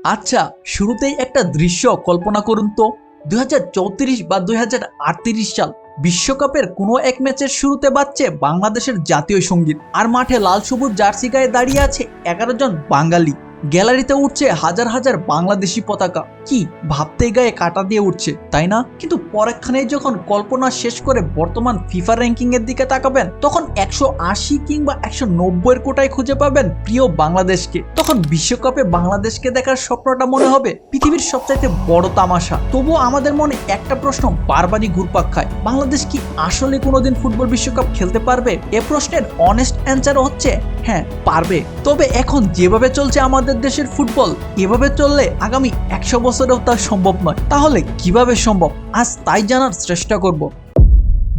আচ্ছা, শুরুতেই একটা দৃশ্য কল্পনা করুন তো। 2034 বা 2038 সাল বিশ্বকাপের কোনো এক ম্যাচের শুরুতে বাজছে বাংলাদেশের জাতীয় সঙ্গীত, আর মাঠে লাল সবুজ জার্সি গায়ে দাঁড়িয়ে আছে 11 জন বাঙালি। গ্যালারিতে উঠছে হাজার হাজার বাংলাদেশি পতাকা। কি ভাবতেই গায়ে কাটা দিয়ে উঠছে, তাই না? কিন্তু পরেক্ষণেই যখন কল্পনা শেষ করে বর্তমান ফিফা র্যাঙ্কিং এর দিকে তাকাবেন, তখন 180 কিংবা 190 এর কোটায় খুঁজে পাবেন প্রিয় বাংলাদেশকে। তখন বিশ্বকাপে বাংলাদেশকে দেখার স্বপ্নটা মনে হবে পৃথিবীর সবচাইতে বড় তামাশা। তবুও আমাদের মনে একটা প্রশ্ন বারবারই ঘুরপাক খায়, বাংলাদেশ কি আসলে কোনোদিন ফুটবল বিশ্বকাপ খেলতে পারবে? এ প্রশ্নের অনেস্ট অ্যান্সার হচ্ছে হ্যাঁ, পারবে। তবে এখন যেভাবে চলছে আমাদের দেশের ফুটবল, এভাবে চললে আগামী 100 বছরেও তা সম্ভব নয়। তাহলে কিভাবে সম্ভব, আজ তাই জানার চেষ্টা করব।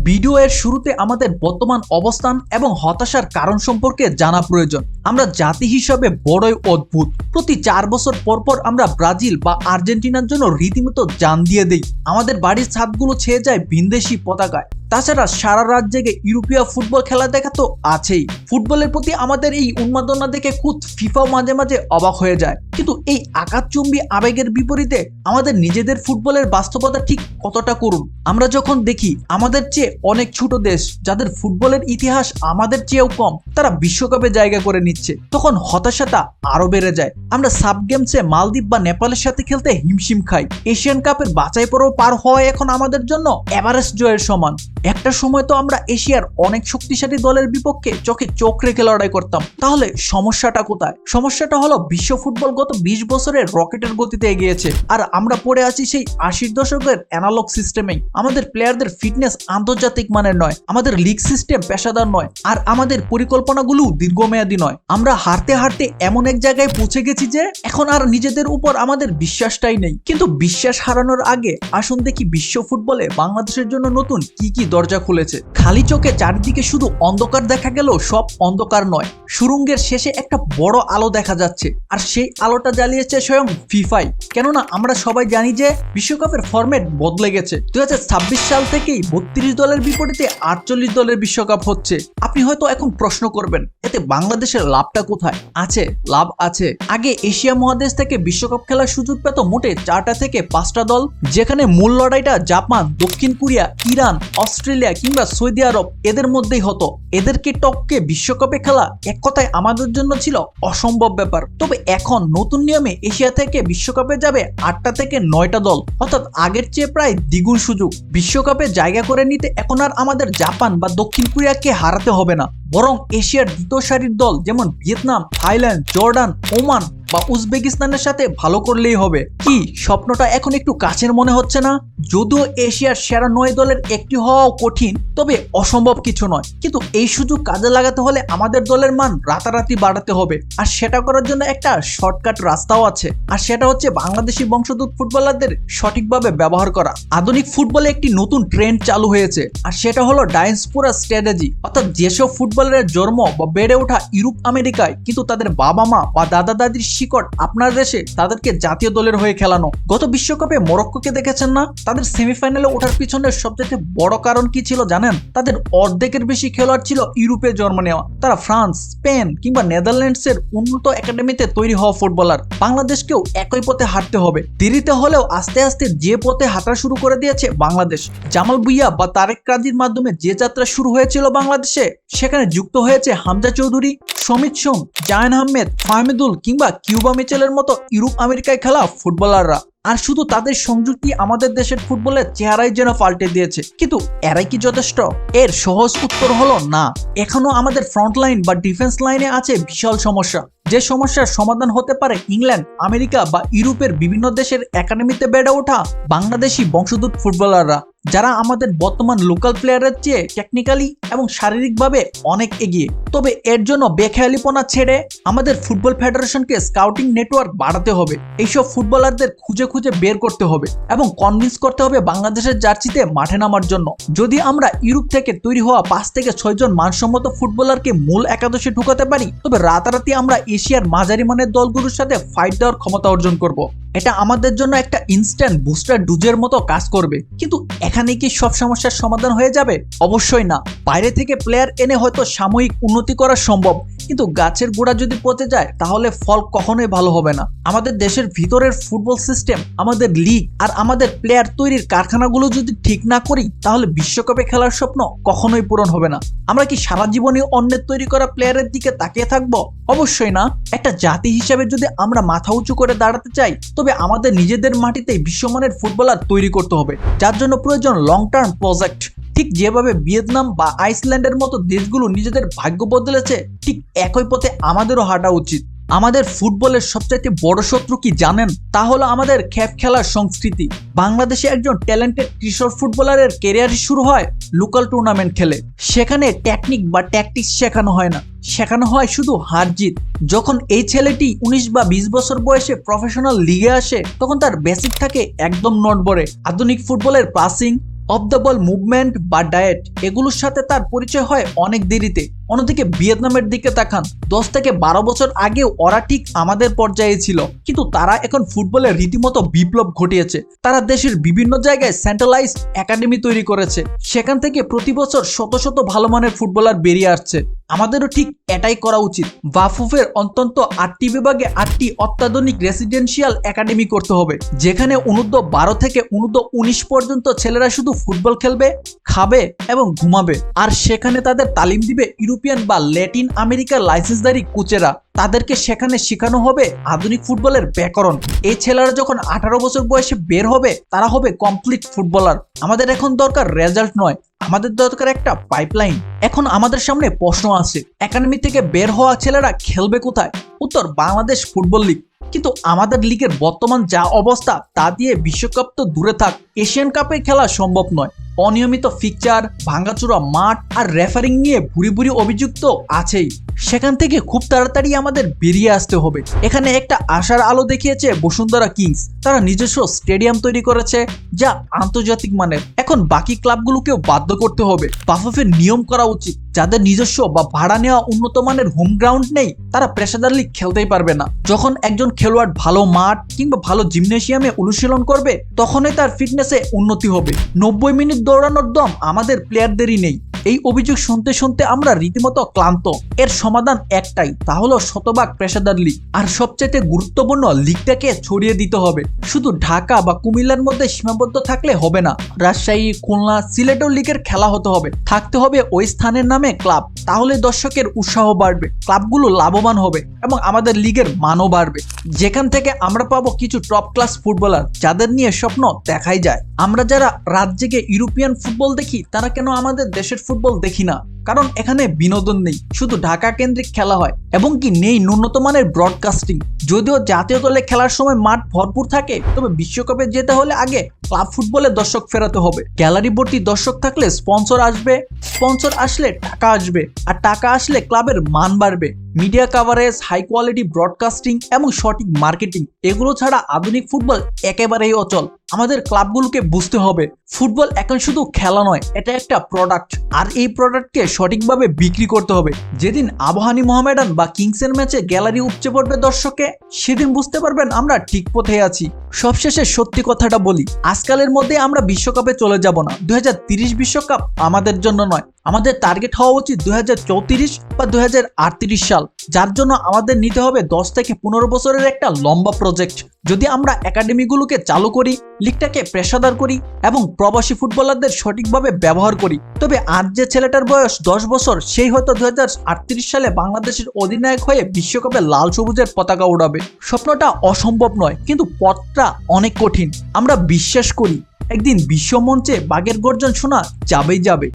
ভিডিও এর শুরুতে আমাদের বর্তমান অবস্থান এবং হতাশার কারণ সম্পর্কে জানা প্রয়োজন। আমরা জাতি হিসাবে বড়ই অদ্ভুত। প্রতি 4 বছর পর পর আমরা ব্রাজিল বা আর্জেন্টিনার জন্য রীতিমতো জান দিয়ে দেই। আমাদের বাড়ির ছাদগুলো ছেয়ে যায় ভিনদেশি পতাকায়। তাছাড়া সারা রাত জেগে ইউরোপীয় ফুটবল খেলা দেখা তো আছেই। ফুটবলের প্রতি আমাদের এই উন্মাদনা দেখে খুদ ফিফাও মাঝে মাঝে অবাক হয়ে যায়। কিন্তু এই আকাশচুম্বী আবেগের বিপরীতে আমাদের নিজেদের ফুটবলের বাস্তবতা ঠিক কতটা করুন। আমরা যখন দেখি আমাদের চেয়ে অনেক ছোট দেশ, যাদের ফুটবলের ইতিহাস আমাদের চেয়েও কম, তারা বিশ্বকাপে জায়গা করে নিচ্ছে, তখন হতাশাটা আরো বেড়ে যায়। আমরা সাব গেমসে মালদ্বীপ বা নেপালের সাথে খেলতে হিমশিম খাই। এশিয়ান কাপের বাছাই পর্ব পার হওয়া এখন আমাদের জন্য এভারেস্ট জয়ের সমান। একটা সময় তো আমরা এশিয়ার অনেক শক্তিশালী দলের বিপক্ষে চোখে চোখ রেখে লড়াই করতাম। তাহলে সমস্যাটা কোথায়? সমস্যাটা হলো বিশ্ব ফুটবল গত 20 বছরের রকেটের গতিতে এগিয়েছে, আর আমরা পড়ে আছি সেই 80 দশকের অ্যানালগ সিস্টেমেই। আমাদের প্লেয়ারদের ফিটনেস আন্তর্জাতিক মানের নয়, আমাদের লিগ সিস্টেম পেশাদার নয়, আর আমাদের পরিকল্পনাগুলো দীর্ঘমেয়াদী নয়। আমরা হারতে হারতে এমন এক জায়গায় পৌঁছে গেছি যে এখন আর নিজেদের উপর আমাদের বিশ্বাসটাই নেই। কিন্তু বিশ্বাস হারানোর আগে আসুন দেখি বিশ্ব ফুটবলে বাংলাদেশের জন্য নতুন কি কি দরজা খুলেছে। খালি চোখে চারিদিকে শুধু অন্ধকার দেখা গেল, সব অন্ধকার নয়। সুরঙ্গের শেষে একটা বড় আলো দেখা যাচ্ছে, আর সেই আলোটা জ্বালিয়েছে স্বয়ং ফিফাই। কেননা আমরা সবাই জানি যে বিশ্বকাপের ফরম্যাট বদলে গেছে। 2026 সাল থেকেই 32 দলের বিপরীতে 48 দলের বিশ্বকাপ হচ্ছে। আপনি হয়তো এখন প্রশ্ন করবেন, এতে বাংলাদেশের লাভটা কোথায়? আছে, লাভ আছে। আগে এশিয়া মহাদেশ থেকে বিশ্বকাপ খেলার সুযোগ পেত মোটে 4টা থেকে 5টা দল, যেখানে মূল লড়াইটা জাপান, দক্ষিণ কোরিয়া, ইরান, অস্ট্রেলিয়া কিংবা সৌদি আরব এদের মধ্যেই হতো। এদেরকে টপকে বিশ্বকাপে খেলা এক কথায় আমাদের জন্য ছিল অসম্ভব ব্যাপার। তবে এখন নতুন নিয়মে এশিয়া থেকে বিশ্বকাপে যাবে 8টা থেকে 9টা দল, অর্থাৎ আগের চেয়ে প্রায় দ্বিগুণ সুযোগ। বিশ্বকাপে জায়গা করে নিতে এখন আর আমাদের জাপান বা দক্ষিণ কোরিয়াকে হারাতে হবে না, বরং এশিয়ার দ্বিতীয় সারির দল যেমন ভিয়েতনাম, থাইল্যান্ড, জর্ডান, ওমান বা উজবেকিস্তানের সাথে ভালো করলেই হবে। কি স্বপ্নটা এখন একটু কাছের মনে হচ্ছে না? যদিও এশিয়ার সেরা 9 দলের একটি হওয়াও কঠিন, তবে অসম্ভব কিছু নয়। কিন্তু এই সুযোগ কাজে লাগাতে হলে আমাদের দলের মান রাতারাতি বাড়াতে হবে, আর সেটা করার জন্য একটা শর্টকাট রাস্তাও আছে, আর সেটা হচ্ছে বাংলাদেশি বংশোদ্ভূত ফুটবলারদের সঠিকভাবে ব্যবহার করা। আধুনিক ফুটবলে একটি নতুন ট্রেন্ড চালু হয়েছে, আর সেটা হলো ডায়াসপোরা স্ট্র্যাটেজি। অর্থাৎ যেসব ফুটবলারের জন্ম বা বেড়ে ওঠা ইউরোপ আমেরিকায়, কিন্তু তাদের বাবা মা বা দাদা দাদির শিকড় আপনার দেশে, তাদেরকে জাতীয় দলের হয়ে খেলানো। গত বিশ্বকাপে মরক্কোকে দেখেছেন না? তাদের সেমিফাইনালে ওঠার পিছনের সবচেয়ে বড় কারণ কি ছিল জানেন? তাদের অর্ধেকের বেশি খেলোয়াড় ছিল ইউরোপে জন্ম নেওয়া। তারা ফ্রান্স, স্পেন কিংবা নেদারল্যান্ডসের উন্নত একাডেমিতে তৈরি হওয়া ফুটবলার। বাংলাদেশকেও একই পথে হাঁটতে হবে। দেরিতে হলেও আস্তে আস্তে যে পথে হাঁটা শুরু করে দিয়েছে বাংলাদেশ। জামাল ভুঁইয়া বা তারেক কাজীর মাধ্যমে যে যাত্রা শুরু হয়েছিল বাংলাদেশে, সেখানে যুক্ত হয়েছে হামজা চৌধুরী, সমিত সোম, জায়ান আহমেদ, ফাহমিদুল কিংবা কিউবা মিচেলের মতো ইউরোপ আমেরিকায় খেলা ফুটবলাররা। আর শুধু তাদের সংযুক্তি আমাদের দেশের ফুটবলের চেহারাই যেন পাল্টে দিয়েছে। কিন্তু এরাই কি যথেষ্ট? এর সহজ উত্তর হলো না। এখনো আমাদের ফ্রন্ট লাইন বা ডিফেন্স লাইনে আছে বিশাল সমস্যা, যে সমস্যার সমাধান হতে পারে ইংল্যান্ড, আমেরিকা বা ইউরোপের বিভিন্ন দেশের একাডেমিতে বেড়ে ওঠা বাংলাদেশি বংশোদ্ভূত ফুটবলাররা, যারা আমাদের বর্তমান লোকাল প্লেয়ারের চেয়ে টেকনিক্যালি এবং শারীরিকভাবে অনেক এগিয়ে। তবে এর জন্য বেখেয়ালিপনা ছেড়ে আমাদের ফুটবল ফেডারেশনকে স্কাউটিং নেটওয়ার্ক বাড়াতে হবে। এইসব ফুটবলারদের খুঁজে খুঁজে বের করতে হবে এবং কনভিন্স করতে হবে বাংলাদেশের জার্সিতে মাঠে নামার জন্য। যদি আমরা ইউরোপ থেকে তৈরি হওয়া 5 থেকে 6 জন মানসম্মত ফুটবলারকে মূল একাদশে ঢুকাতে পারি, তবে রাতারাতি আমরা এশিয়ার মাঝারি মানের দলগুলোর সাথে ফাইট দেওয়ার ক্ষমতা অর্জন করব। এটা আমাদের জন্য একটা ইনস্ট্যান্ট বুস্টার ডোজের মতো কাজ করবে। কিন্তু এখানে কি সব সমস্যার সমাধান হয়ে যাবে? অবশ্যই না। বাইরে থেকে প্লেয়ার এনে হয়তো সাময়িক উন্নতি করা সম্ভব, কিন্তু গাছের গোড়া যদি পচে যায় তাহলে ফল কখনোই ভালো হবে না। আমাদের দেশের ভিতরের ফুটবল সিস্টেম, আমাদের লিগ আর আমাদের প্লেয়ার তৈরির কারখানাগুলো যদি ঠিক না করি তাহলে বিশ্বকাপে খেলার স্বপ্ন কখনোই পূরণ হবে না। আমরা কি সারা জীবনই অন্যের তৈরি করা প্লেয়ারের দিকে তাকিয়ে থাকবো? অবশ্যই না। একটা জাতি হিসেবে যদি আমরা মাথা উঁচু করে দাঁড়াতে চাই তবে আমাদের নিজেদের মাটিতেই বিশ্বমানের ফুটবলার তৈরি করতে হবে, যার জন্য প্রয়োজন লং টার্ম প্রজেক্ট। ঠিক যেভাবে ভিয়েতনাম বা আইসল্যান্ডের মতো দেশগুলো নিজেদের ভাগ্য বদলেছে, ঠিক একই পথে আমাদেরও হাঁটা উচিত। আমাদের ফুটবলের সবচাইতে বড় শত্রু কি জানেন? তা হলো আমাদের খ্যাপ খেলার সংস্কৃতি। বাংলাদেশে একজন ট্যালেন্টেড কিশোর ফুটবলারের ক্যারিয়ার শুরু হয় লোকাল টুর্নামেন্ট খেলে। সেখানে টেকনিক বা ট্যাকটিক্স শেখানো হয় না, শেখানো হয় শুধু হার জিত। যখন এই ছেলেটি 19 বা 20 বছর বয়সে প্রফেশনাল লিগে আসে তখন তার বেসিক থাকে একদম নড়বড়ে। আধুনিক ফুটবলের passing, of the ball movement বা ডায়েট, এগুলোর সাথে তার পরিচয় হয় অনেক দেরিতে। অন্যদিকে ভিয়েতনামের দিকে তাকান, 10 থেকে 12 বছর আগেও ওরা ঠিক আমাদের পর্যায়ে ছিল, কিন্তু তারা এখন ফুটবলে রীতিমতো বিপ্লব ঘটিয়েছে। তারা দেশের বিভিন্ন জায়গায় সেন্ট্রালাইজড একাডেমি তৈরি করেছে, সেখান থেকে প্রতি বছর শত শত ভালো মানের ফুটবলার বেরিয়ে আসছে। আমাদেরও ঠিক এটাই করা উচিত। বাফুফের অন্তত 8টি বিভাগে 8টি অত্যাধুনিক রেসিডেন্সিয়াল একাডেমি করতে হবে, যেখানে অনূর্ধ্ব 12 থেকে অনূর্ধ্ব 19 পর্যন্ত ছেলেরা শুধু ফুটবল খেলবে, খাবে এবং ঘুমাবে। আর সেখানে তাদের তালিম দিবে ইউরোপিয়ান বা ল্যাটিন আমেরিকার লাইসেন্সধারী কোচেরা। তাদেরকে সেখানে শেখানো হবে আধুনিক ফুটবলের ব্যাকরণ। এই ছেলেরা যখন 18 বছর বয়সে বের হবে তারা হবে কমপ্লিট ফুটবলার। আমাদের এখন দরকার রেজাল্ট নয়, আমাদের দরকার একটা পাইপলাইন। এখন আমাদের সামনে প্রশ্ন আছে, একাডেমি থেকে বের হওয়া ছেলেরা খেলবে কোথায়? উত্তর, বাংলাদেশ ফুটবল লিগ। কিন্তু আমাদের লিগের বর্তমান যা অবস্থা তা দিয়ে বিশ্বকাপ তো দূরে থাক, এশিয়ান কাপে খেলা সম্ভব নয়। অনিয়মিত ফিকচার, ভাঙাচোরা মাঠ আর রেফারিং নিয়ে ভুরি ভুরি অভিযোগ তো আছেই। সেখান থেকে খুব তাড়াতাড়ি আমাদের বেরিয়ে আসতে হবে। এখানে একটা আশার আলো দেখিয়েছে বসুন্ধরা কিংস। তারা নিজস্ব স্টেডিয়াম তৈরি করেছে যা আন্তর্জাতিক মানের। এখন বাকি ক্লাবগুলোকেও বাধ্য করতে হবে। বাফুফের নিয়ম করা উচিত, যাদের নিজস্ব বা ভাড়া নেওয়া উন্নত মানের হোম গ্রাউন্ড নেই তারা পেশাদার লিগ খেলতেই পারবে না। যখন একজন খেলোয়াড় ভালো মাঠ কিংবা ভালো জিমনেশিয়ামে অনুশীলন করবে তখনই তার ফিটনেসে উন্নতি হবে। 90 মিনিট দৌড়ানোর দম আমাদের প্লেয়ারদেরই নেই। এই অভিযোগ শুনতে শুনতে আমরা রীতিমতো ক্লান্ত। এর সমাধান একটাই, তা হলো শতভাগ পেশাদার লিগ। আর সবচেয়ে গুরুত্বপূর্ণ, লিগটাকে ছড়িয়ে দিতে হবে। শুধু ঢাকা বা কুমিল্লার মধ্যে সীমাবদ্ধ থাকলে হবে না। রাজশাহী, খুলনা, সিলেটও লিগের খেলা হতে হবে। থাকতে হবে ওই স্থানের নামে ক্লাব, তাহলে দর্শকের উৎসাহ বাড়বে, ক্লাবগুলো লাভবান হবে এবং আমাদের লিগের মানও বাড়বে। যেখান থেকে আমরা পাবো কিছু টপ ক্লাস ফুটবলার যাদের নিয়ে স্বপ্ন দেখাই যায়। আমরা যারা রাত জেগে ইউরোপিয়ান ফুটবল দেখি তারা কেন আমাদের দেশের ফুটবল দেখি না? কারণ এখানে বিনোদন নেই, শুধু ঢাকা কেন্দ্রিক খেলা হয় এবং কি নেই ন্যূনতম মানের ব্রডকাস্টিং। যদিও জাতীয় দলে খেলার সময় মাঠ ভরপুর থাকে, তবে বিশ্বকাপে যেতে হলে আগে ক্লাব ফুটবলে দর্শক ফেরাতে হবে। গ্যালারি ভর্তি দর্শক থাকলে স্পন্সর আসবে, স্পন্সর আসলে টাকা আসবে, আর টাকা আসলে ক্লাবের মান বাড়বে। Media coverage, high quality broadcasting এবং সঠিক মার্কেটিং, এগুলো ছাড়া আধুনিক ফুটবল একেবারেই অচল। আমাদের ক্লাবগুলোকে বুঝতে হবে ফুটবল এখন শুধু খেলা নয়, এটা একটা প্রোডাক্ট, আর এই প্রোডাক্টকে সঠিকভাবে বিক্রি করতে হবে। যেদিন আবাহনী মোহামেডান বা কিংসের ম্যাচে গ্যালারি উপচে পড়বে দর্শকে, সেদিন বুঝতে পারবেন আমরা ঠিক পথে আছি। সবশেষে সত্যি কথাটা বলি, আজকালের মধ্যে আমরা বিশ্বকাপে চলে যাব না। 2030 বিশ্বকাপ আমাদের জন্য নয়, আমাদের টার্গেট হওয়া উচিত 2034 বা 2038 সাল, যার জন্য আমাদের নিতে হবে 10 থেকে 15 বছরের একটা লম্বা প্রজেক্ট। যদি আমরা একাডেমিগুলোকে চালু করি, লিগটাকে পেশাদার করি এবং প্রবাসী ফুটবলারদের সঠিকভাবে ব্যবহার করি, তবে আজ যে ছেলেটার বয়স 10 বছর, সেই হয়তো 2038 সালে বাংলাদেশের অধিনায়ক হয়ে বিশ্বকাপে লাল সবুজের পতাকা উড়াবে। স্বপ্নটা অসম্ভব নয়, কিন্তু পথটা অনেক কঠিন। আমরা বিশ্বাস করি একদিন বিশ্বমঞ্চে বাঘের গর্জন শোনা যাবেই যাবে।